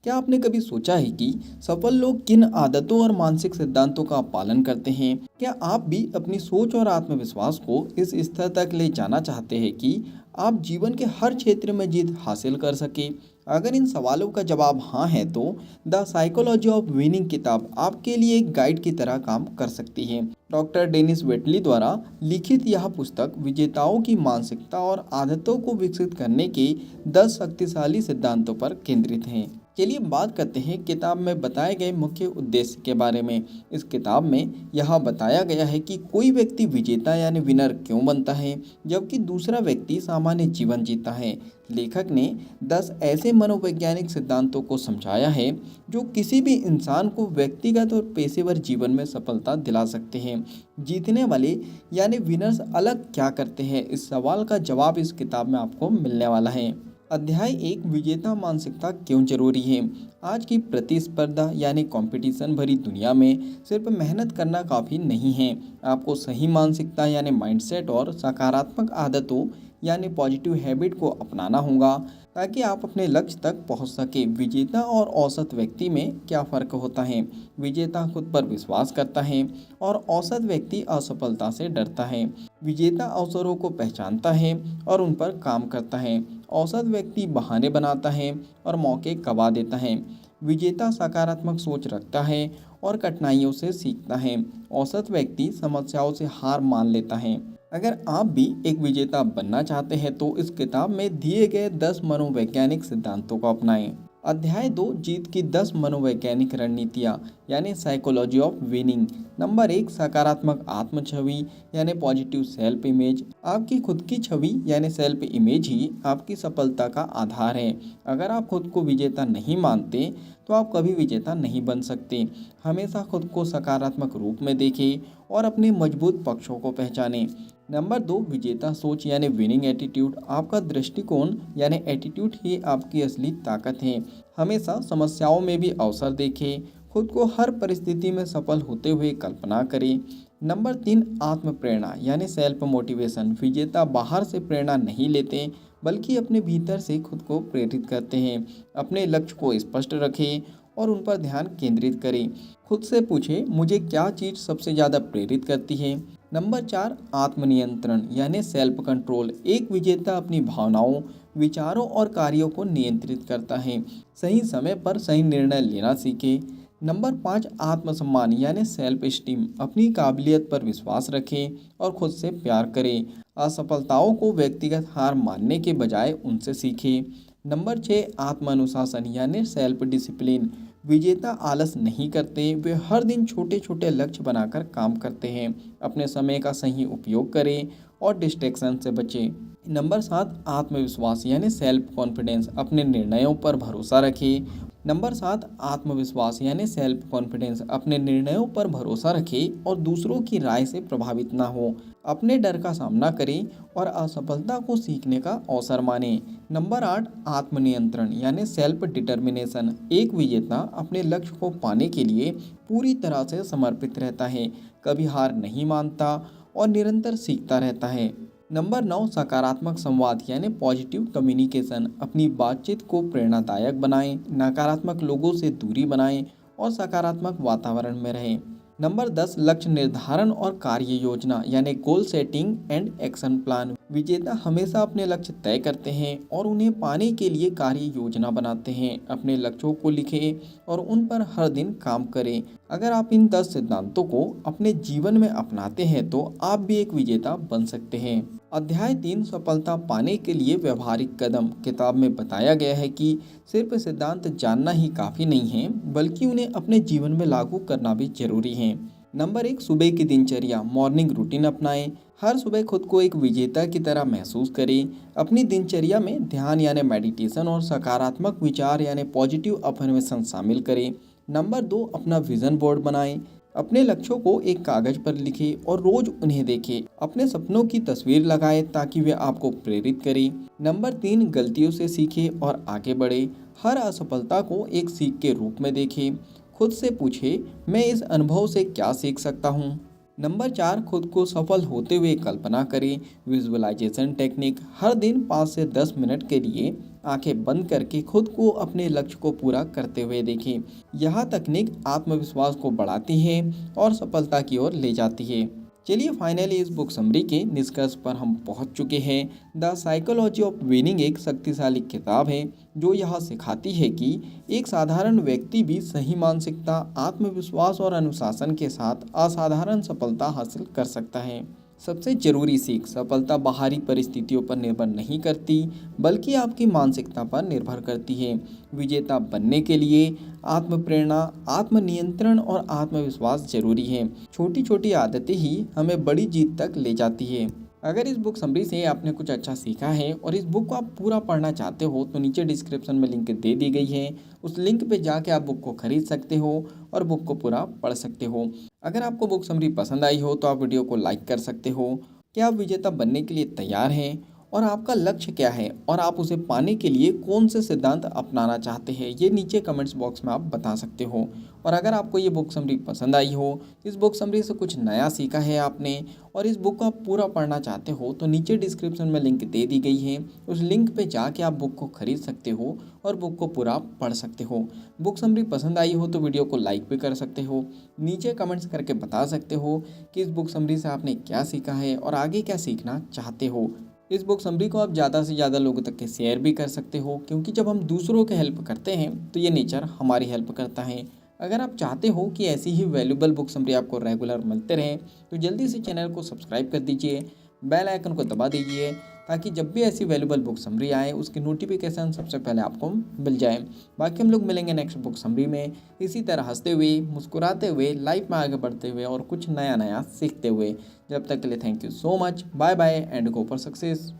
क्या आपने कभी सोचा है कि सफल लोग किन आदतों और मानसिक सिद्धांतों का पालन करते हैं? क्या आप भी अपनी सोच और आत्मविश्वास को इस स्तर तक ले जाना चाहते हैं कि आप जीवन के हर क्षेत्र में जीत हासिल कर सके? अगर इन सवालों का जवाब हाँ है तो द साइकोलॉजी ऑफ विनिंग किताब आपके लिए एक गाइड की तरह काम कर सकती है। डॉक्टर डेनिस वेटली द्वारा लिखित यह पुस्तक विजेताओं की मानसिकता और आदतों को विकसित करने के 10 शक्तिशाली सिद्धांतों पर केंद्रित है। चलिए बात करते हैं किताब में बताए गए मुख्य उद्देश्य के बारे में। इस किताब में यह बताया गया है कि कोई व्यक्ति विजेता यानी विनर क्यों बनता है, जबकि दूसरा व्यक्ति सामान्य जीवन जीता है। लेखक ने 10 ऐसे मनोवैज्ञानिक सिद्धांतों को समझाया है जो किसी भी इंसान को व्यक्तिगत और पेशेवर जीवन में सफलता दिला सकते हैं। जीतने वाले यानी विनर्स अलग क्या करते हैं, इस सवाल का जवाब इस किताब में आपको मिलने वाला है। अध्याय 1, विजेता मानसिकता क्यों जरूरी है। आज की प्रतिस्पर्धा यानी कंपटीशन भरी दुनिया में सिर्फ मेहनत करना काफ़ी नहीं है। आपको सही मानसिकता यानी माइंडसेट और सकारात्मक आदतों यानी पॉजिटिव हैबिट को अपनाना होगा ताकि आप अपने लक्ष्य तक पहुंच सके। विजेता और औसत व्यक्ति में क्या फ़र्क होता है? विजेता खुद पर विश्वास करता है और औसत व्यक्ति असफलता से डरता है। विजेता अवसरों को पहचानता है और उन पर काम करता है। औसत व्यक्ति बहाने बनाता है और मौके गंवा देता है। विजेता सकारात्मक सोच रखता है और कठिनाइयों से सीखता है। औसत व्यक्ति समस्याओं से हार मान लेता है। अगर आप भी एक विजेता बनना चाहते हैं तो इस किताब में दिए गए 10 मनोवैज्ञानिक सिद्धांतों को अपनाएं। अध्याय 2, जीत की 10 मनोवैज्ञानिक रणनीतियाँ यानी साइकोलॉजी ऑफ विनिंग। नंबर 1, सकारात्मक आत्म छवि यानी पॉजिटिव सेल्फ इमेज। आपकी खुद की छवि यानी सेल्फ इमेज ही आपकी सफलता का आधार है। अगर आप खुद को विजेता नहीं मानते तो आप कभी विजेता नहीं बन सकते। हमेशा खुद को सकारात्मक रूप में देखें और अपने मजबूत पक्षों को पहचानें। नंबर 2, विजेता सोच यानी विनिंग एटीट्यूड। आपका दृष्टिकोण यानी एटीट्यूड ही आपकी असली ताकत है। हमेशा समस्याओं में भी अवसर देखें। खुद को हर परिस्थिति में सफल होते हुए कल्पना करें। नंबर 3, आत्म प्रेरणा यानी सेल्फ मोटिवेशन। विजेता बाहर से प्रेरणा नहीं लेते बल्कि अपने भीतर से खुद को प्रेरित करते हैं। अपने लक्ष्य को स्पष्ट रखें और उन पर ध्यान केंद्रित करें। खुद से पूछें, मुझे क्या चीज़ सबसे ज़्यादा प्रेरित करती है। नंबर 4, आत्मनियंत्रण यानी सेल्फ कंट्रोल। एक विजेता अपनी भावनाओं, विचारों और कार्यों को नियंत्रित करता है। सही समय पर सही निर्णय लेना सीखे। नंबर 5, आत्मसम्मान यानी सेल्फ स्टीम। अपनी काबिलियत पर विश्वास रखें और खुद से प्यार करें। असफलताओं को व्यक्तिगत हार मानने के बजाय उनसे सीखें। नंबर 6, आत्म अनुशासन यानी सेल्फ डिसिप्लिन। विजेता आलस नहीं करते, वे हर दिन छोटे छोटे लक्ष्य बनाकर काम करते हैं। अपने समय का सही उपयोग करें और डिस्ट्रैक्शन से बचें। नंबर 7, आत्मविश्वास यानी सेल्फ कॉन्फिडेंस। अपने निर्णयों पर भरोसा रखें। नंबर 7, आत्मविश्वास यानी सेल्फ कॉन्फिडेंस। अपने निर्णयों पर भरोसा रखें और दूसरों की राय से प्रभावित ना हो। अपने डर का सामना करें और असफलता को सीखने का अवसर मानें। नंबर 8, आत्मनियंत्रण यानी सेल्फ डिटर्मिनेशन। एक विजेता अपने लक्ष्य को पाने के लिए पूरी तरह से समर्पित रहता है, कभी हार नहीं मानता और निरंतर सीखता रहता है। नंबर 9, सकारात्मक संवाद यानी पॉजिटिव कम्युनिकेशन। अपनी बातचीत को प्रेरणादायक बनाएं, नकारात्मक लोगों से दूरी बनाएं और सकारात्मक वातावरण में रहें। नंबर 10, लक्ष्य निर्धारण और कार्य योजना यानी goal setting and action plan. विजेता हमेशा अपने लक्ष्य तय करते हैं और उन्हें पाने के लिए कार्य योजना बनाते हैं। अपने लक्ष्यों को लिखें और उन पर हर दिन काम करें। अगर आप इन 10 सिद्धांतों को अपने जीवन में अपनाते हैं तो आप भी एक विजेता बन सकते हैं। अध्याय 3, सफलता पाने के लिए व्यवहारिक कदम। किताब में बताया गया है कि सिर्फ सिद्धांत जानना ही काफ़ी नहीं है, बल्कि उन्हें अपने जीवन में लागू करना भी जरूरी है। नंबर 1, सुबह की दिनचर्या मॉर्निंग रूटीन अपनाएं। हर सुबह खुद को एक विजेता की तरह महसूस करें। अपनी दिनचर्या में ध्यान यानी मेडिटेशन और सकारात्मक विचार यानी पॉजिटिव अफर्मेशन शामिल करें। नंबर 2, अपना विजन बोर्ड बनाएं। अपने लक्ष्यों को एक कागज पर लिखें और रोज उन्हें देखें। अपने सपनों की तस्वीर लगाएं ताकि वे आपको प्रेरित करें। नंबर 3, गलतियों से सीखें और आगे बढ़ें। हर असफलता को एक सीख के रूप में देखें। खुद से पूछें, मैं इस अनुभव से क्या सीख सकता हूँ। नंबर 4, खुद को सफल होते हुए कल्पना करें। Visualisation technique. हर दिन 5 से 10 मिनट के लिए आंखें बंद करके खुद को अपने लक्ष्य को पूरा करते हुए देखें। यह तकनीक आत्मविश्वास को बढ़ाती है और सफलता की ओर ले जाती है। चलिए फाइनली इस बुक समरी के निष्कर्ष पर हम पहुंच चुके हैं। द साइकोलॉजी ऑफ विनिंग एक शक्तिशाली किताब है जो यह सिखाती है कि एक साधारण व्यक्ति भी सही मानसिकता, आत्मविश्वास और अनुशासन के साथ असाधारण सफलता हासिल कर सकता है। सबसे जरूरी सीख, सफलता बाहरी परिस्थितियों पर निर्भर नहीं करती बल्कि आपकी मानसिकता पर निर्भर करती है। विजेता बनने के लिए आत्मप्रेरणा, आत्मनियंत्रण और आत्मविश्वास जरूरी है। छोटी छोटी आदतें ही हमें बड़ी जीत तक ले जाती है। अगर इस बुक समरी से आपने कुछ अच्छा सीखा है और इस बुक को आप पूरा पढ़ना चाहते हो तो नीचे डिस्क्रिप्शन में लिंक दे दी गई है। उस लिंक पे जाके आप बुक को खरीद सकते हो और बुक को पूरा पढ़ सकते हो। अगर आपको बुक समरी पसंद आई हो तो आप वीडियो को लाइक कर सकते हो। क्या आप विजेता बनने के लिए तैयार हैं और आपका लक्ष्य क्या है और आप उसे पाने के लिए कौन से सिद्धांत अपनाना चाहते हैं, ये नीचे कमेंट्स बॉक्स में आप बता सकते हो। और अगर आपको ये बुक समरी पसंद आई हो, इस बुक समरी से कुछ नया सीखा है आपने और इस बुक को आप पूरा पढ़ना चाहते हो तो नीचे डिस्क्रिप्शन में लिंक दे दी गई है। उस लिंक पे जाके आप बुक को खरीद सकते हो और बुक को पूरा पढ़ सकते हो। बुक समरी पसंद आई हो तो वीडियो को लाइक भी कर सकते हो। नीचे कमेंट्स करके बता सकते हो कि इस बुक समरी से आपने क्या सीखा है और आगे क्या सीखना चाहते हो। इस बुक समरी को आप ज़्यादा से ज़्यादा लोगों तक के शेयर भी कर सकते हो क्योंकि जब हम दूसरों के हेल्प करते हैं तो ये नेचर हमारी हेल्प करता है। अगर आप चाहते हो कि ऐसी ही वैल्यूबल बुक समरी आपको रेगुलर मिलते रहें तो जल्दी से चैनल को सब्सक्राइब कर दीजिए, बेल आइकन को दबा दीजिए ताकि जब भी ऐसी वैल्यूबल बुक समरी आए उसकी नोटिफिकेशन सबसे पहले आपको मिल जाए। बाकी हम लोग मिलेंगे नेक्स्ट बुक समरी में इसी तरह हंसते हुए, मुस्कुराते हुए, लाइफ में आगे बढ़ते हुए और कुछ नया नया सीखते हुए। जब तक के लिए thank you so much, bye bye and go for success.